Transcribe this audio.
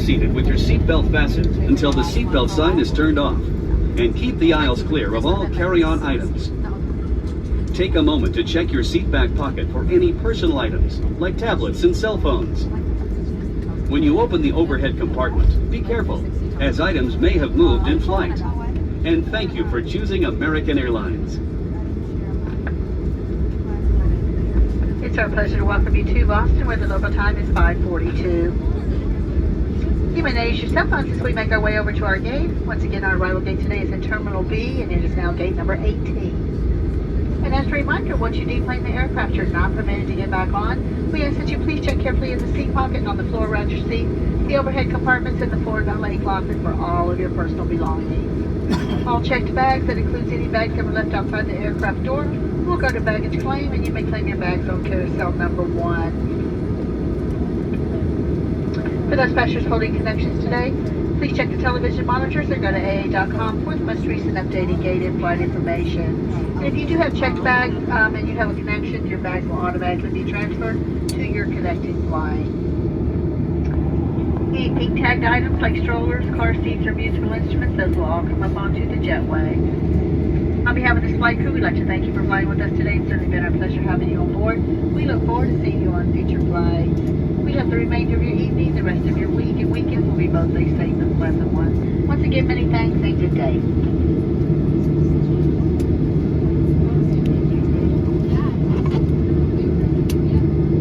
seated with your seatbelt fastened until the seatbelt sign is turned off. And keep the aisles clear of all carry-on items. Take a moment to check your seat back pocket for any personal items, like tablets and cell phones. When you open the overhead compartment, be careful, as items may have moved in flight. And thank you for choosing American Airlines. It's our pleasure to welcome you to Boston, where the local time is 5:42. You may notice your cell phones as we make our way over to our gate. Once again, our arrival gate today is in Terminal B, and it is now gate number 18. And as a reminder, once you deplane the aircraft, you're not permitted to get back on. We ask that you please check carefully in the seat pocket and on the floor around your seat, the overhead compartments, and the forward valet closet for all of your personal belongings. All checked bags, that includes any bags that were left outside the aircraft door, will go to baggage claim, and you may claim your bags on carousel number 1. For those passengers holding connections today, please check the television monitors or go to AA.com for the most recent updated gate and flight information. And if you do have checked bags and you have a connection, your bags will automatically be transferred to your connecting flight. Any pink tagged items like strollers, car seats, or musical instruments, those will all come up onto the jetway. On behalf of this flight crew, we'd like to thank you for flying with us today. It's certainly been our pleasure having you on board. We look forward to seeing you on future flights. We hope the remainder of your evening, the rest of your week and weekend will be both a safe and pleasant one. Once again, many thanks and good day.